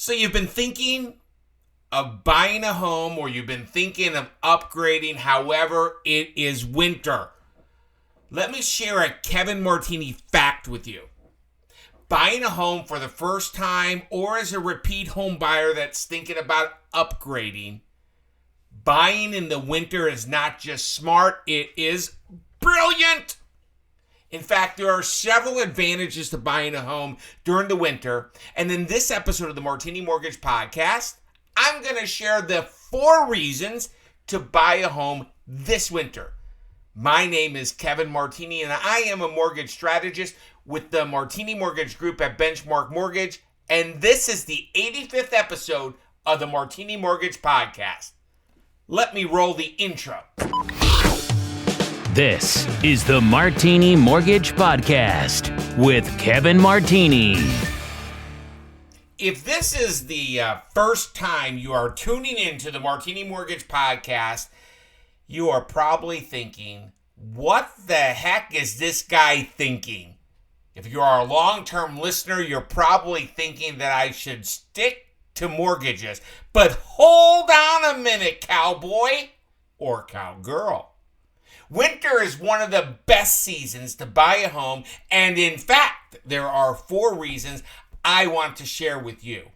So you've been thinking of buying a home, or you've been thinking of upgrading, however, it is winter. Let me share a Kevin Martini fact with you. Buying a home for the first time, or as a repeat home buyer that's thinking about upgrading, buying in the winter is not just smart, it is brilliant. In fact, there are several advantages to buying a home during the winter. And in this episode of the Martini Mortgage Podcast, I'm going to share the 4 reasons to buy a home this winter. My name is Kevin Martini, and I am a mortgage strategist with the Martini Mortgage Group at Benchmark Mortgage. And this is the 85th episode of the Martini Mortgage Podcast. Let me roll the intro. This is the Martini Mortgage Podcast with Kevin Martini. If this is the first time you are tuning into the Martini Mortgage Podcast, you are probably thinking, what the heck is this guy thinking? If you are a long-term listener, you're probably thinking that I should stick to mortgages. But hold on a minute, cowboy or cowgirl. Winter is one of the best seasons to buy a home, and in fact, there are 4 reasons I want to share with you.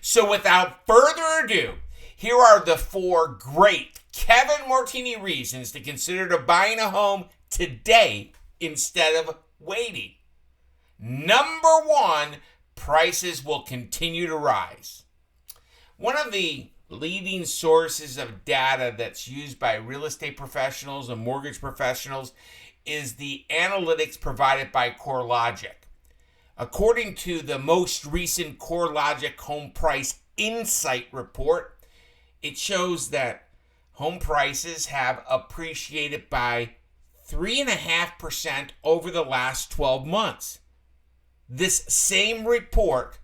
So without further ado, here are the 4 great Kevin Martini reasons to consider to buying a home today instead of waiting. Number 1, prices will continue to rise. One of the leading sources of data that's used by real estate professionals and mortgage professionals is the analytics provided by CoreLogic. According to the most recent CoreLogic Home Price Insight report, it shows that home prices have appreciated by 3.5% over the last 12 months. This same report,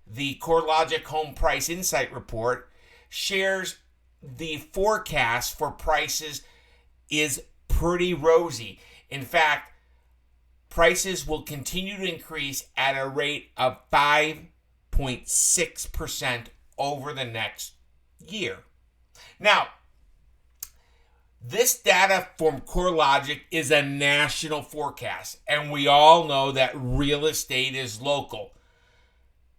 the CoreLogic Home Price Insight report, shares the forecast for prices is pretty rosy. In fact, prices will continue to increase at a rate of 5.6% over the next year. Now, this data from CoreLogic is a national forecast, and we all know that real estate is local.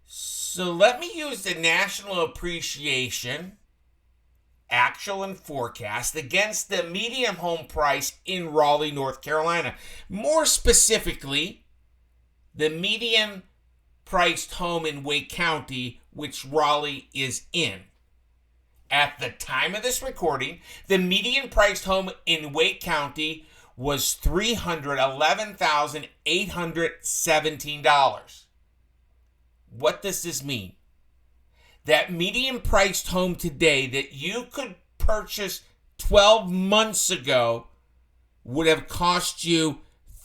So let me use the national appreciation, actual and forecast, against the median home price in Raleigh, North Carolina. More specifically, the median priced home in Wake County, which Raleigh is in. At the time of this recording, the median priced home in Wake County was $311,817. What does this mean? That median priced home today that you could purchase 12 months ago would have cost you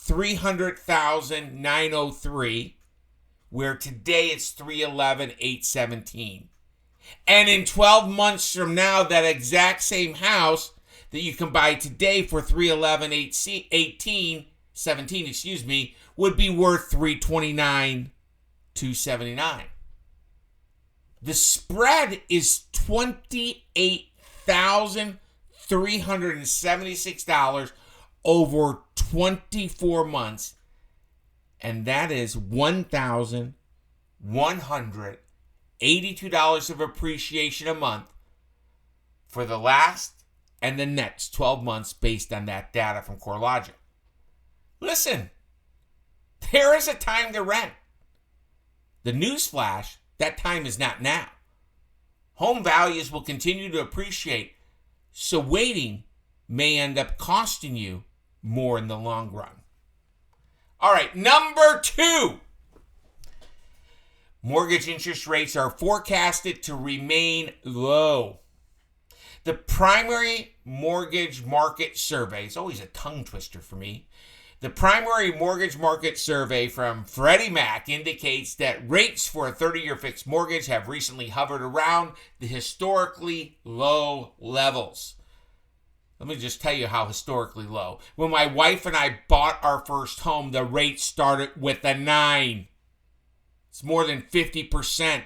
$300,903, where today it's $311,817. And in 12 months from now, that exact same house that you can buy today for $311,817, would be worth $329,279. The spread is $28,376 over 24 months, and that is $1,182 of appreciation a month for the last and the next 12 months based on that data from CoreLogic. Listen, there is a time to rent. The newsflash, that time is not now. Home values will continue to appreciate, so waiting may end up costing you more in the long run. All right, number 2. Mortgage interest rates are forecasted to remain low. The primary mortgage market survey, it's always a tongue twister for me. The primary mortgage market survey from Freddie Mac indicates that rates for a 30-year fixed mortgage have recently hovered around the historically low levels. Let me just tell you how historically low. When my wife and I bought our first home, the rate started with a 9. It's more than 50%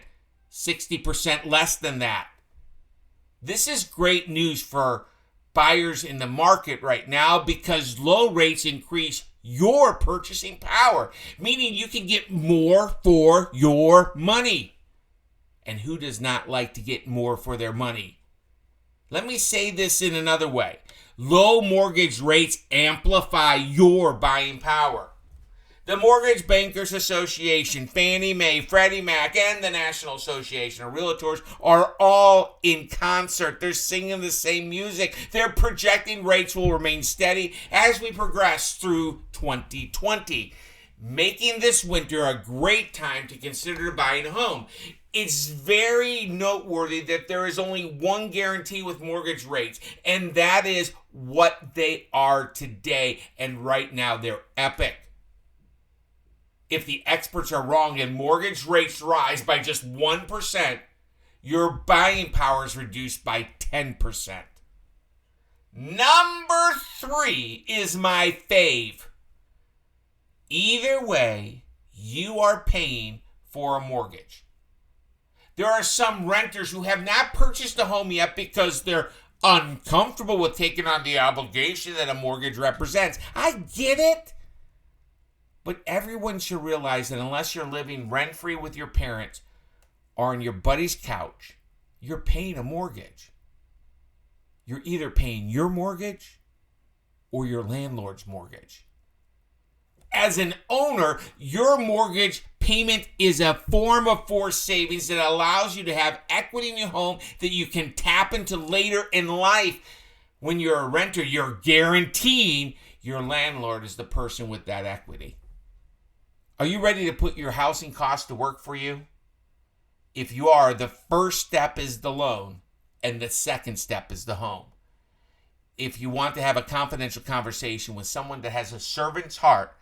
60% less than that. This is great news for buyers in the market right now because low rates increase your purchasing power, meaning you can get more for your money. And who does not like to get more for their money? Let me say this in another way. Low mortgage rates amplify your buying power. The Mortgage Bankers Association, Fannie Mae, Freddie Mac, and the National Association of Realtors are all in concert. They're singing the same music. They're projecting rates will remain steady as we progress through 2020, making this winter a great time to consider buying a home. It's very noteworthy that there is only one guarantee with mortgage rates, and that is what they are today. And right now, they're epic. If the experts are wrong and mortgage rates rise by just 1%, your buying power is reduced by 10%. Number 3 is my fave. Either way, you are paying for a mortgage. There are some renters who have not purchased a home yet because they're uncomfortable with taking on the obligation that a mortgage represents. I get it. But everyone should realize that unless you're living rent-free with your parents or on your buddy's couch, you're paying a mortgage. You're either paying your mortgage or your landlord's mortgage. As an owner, your mortgage payment is a form of forced savings that allows you to have equity in your home that you can tap into later in life. When you're a renter, you're guaranteeing your landlord is the person with that equity. Are you ready to put your housing costs to work for you? If you are, the first step is the loan, and the second step is the home. If you want to have a confidential conversation with someone that has a servant's heart,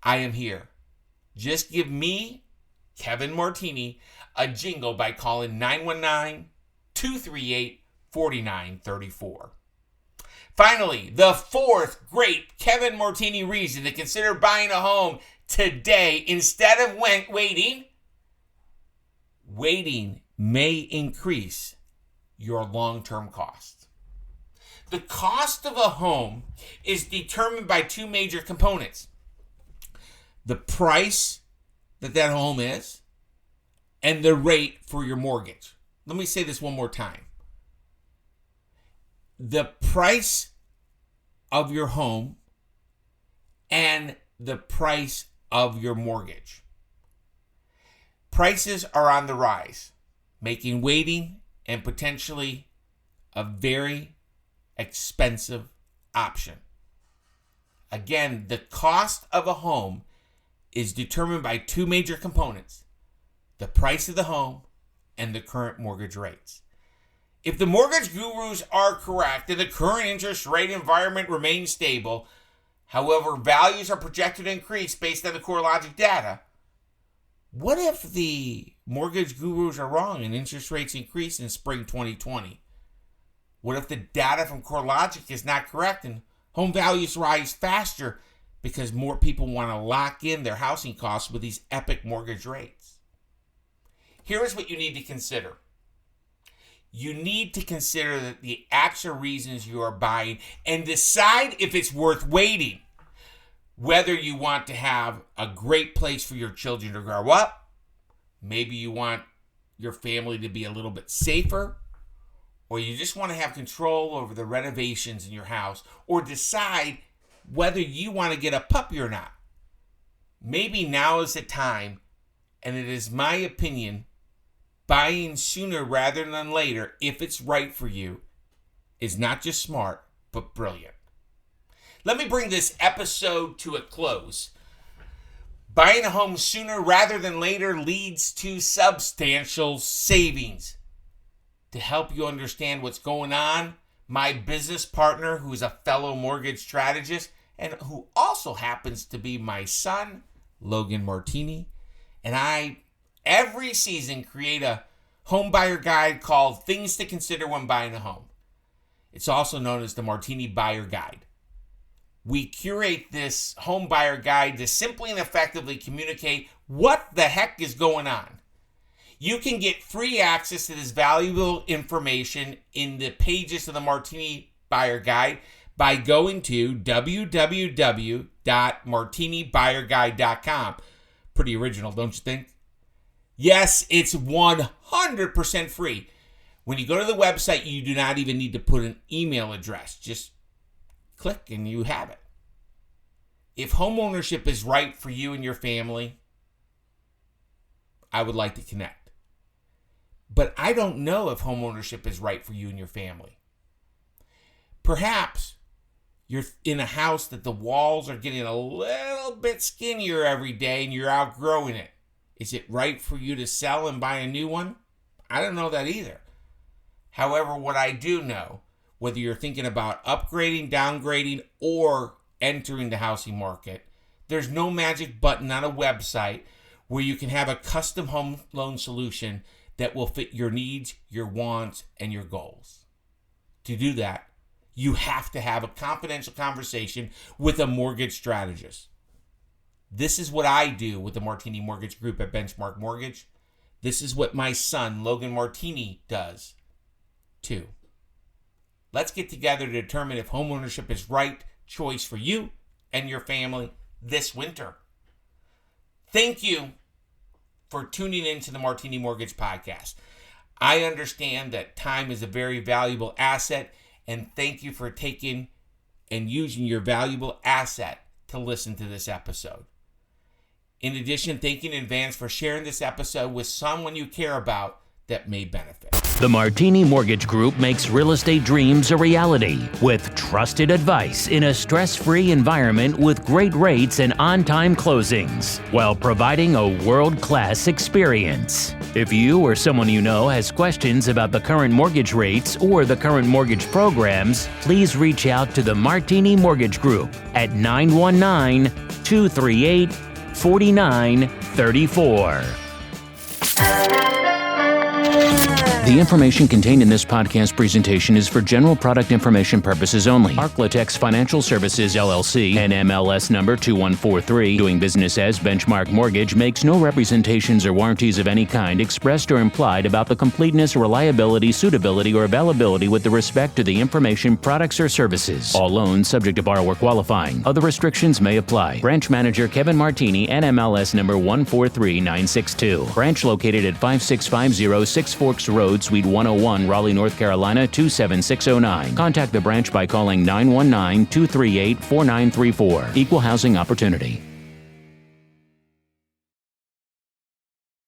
I am here. Just give me, Kevin Martini, a jingle by calling 919-238-4934. Finally, the fourth great Kevin Martini reason to consider buying a home today instead of waiting may increase your long-term costs. The cost of a home is determined by two major components. The price that home is and the rate for your mortgage. Let me say this one more time. The price of your home and the price of your mortgage. Prices are on the rise, making waiting and potentially a very expensive option. Again, the cost of a home is determined by two major components: the price of the home and the current mortgage rates. If the mortgage gurus are correct and the current interest rate environment remains stable, however, values are projected to increase based on the CoreLogic data. What if the mortgage gurus are wrong and interest rates increase in spring 2020? What if the data from CoreLogic is not correct and home values rise faster because more people want to lock in their housing costs with these epic mortgage rates? Here is what you need to consider. You need to consider the actual reasons you are buying and decide if it's worth waiting. Whether you want to have a great place for your children to grow up, maybe you want your family to be a little bit safer, or you just want to have control over the renovations in your house, or decide whether you want to get a puppy or not. Maybe now is the time, and it is my opinion, buying sooner rather than later, if it's right for you, is not just smart, but brilliant. Let me bring this episode to a close. Buying a home sooner rather than later leads to substantial savings. To help you understand what's going on, my business partner, who is a fellow mortgage strategist and who also happens to be my son, Logan Martini, and I every season create a home buyer guide called Things to Consider When Buying a Home. It's also known as the Martini Buyer Guide. We curate this home buyer guide to simply and effectively communicate what the heck is going on. You can get free access to this valuable information in the pages of the Martini Buyer Guide by going to www.martinibuyerguide.com. Pretty original, don't you think? Yes, it's 100% free. When you go to the website, you do not even need to put an email address. Just click and you have it. If homeownership is right for you and your family, I would like to connect. But I don't know if homeownership is right for you and your family. Perhaps you're in a house that the walls are getting a little bit skinnier every day and you're outgrowing it. Is it right for you to sell and buy a new one? I don't know that either. However, what I do know, whether you're thinking about upgrading, downgrading, or entering the housing market, there's no magic button on a website where you can have a custom home loan solution that will fit your needs, your wants, and your goals. To do that, you have to have a confidential conversation with a mortgage strategist. This is what I do with the Martini Mortgage Group at Benchmark Mortgage. This is what my son, Logan Martini, does too. Let's get together to determine if homeownership is right choice for you and your family this winter. Thank you for tuning into the Martini Mortgage Podcast. I understand that time is a very valuable asset, and thank you for taking and using your valuable asset to listen to this episode. In addition, thank you in advance for sharing this episode with someone you care about that may benefit. The Martini Mortgage Group makes real estate dreams a reality with trusted advice in a stress-free environment with great rates and on-time closings while providing a world-class experience. If you or someone you know has questions about the current mortgage rates or the current mortgage programs, please reach out to the Martini Mortgage Group at 919-238-4934. The information contained in this podcast presentation is for general product information purposes only. Arklatex Financial Services, LLC, NMLS number 2143, doing business as Benchmark Mortgage, makes no representations or warranties of any kind expressed or implied about the completeness, reliability, suitability, or availability with respect to the information, products, or services. All loans subject to borrower qualifying. Other restrictions may apply. Branch Manager Kevin Martini, NMLS number 143962. Branch located at 5650 Six Forks Road, Suite 101, Raleigh, North Carolina 27609. Contact the branch by calling 919-238-4934. Equal housing opportunity.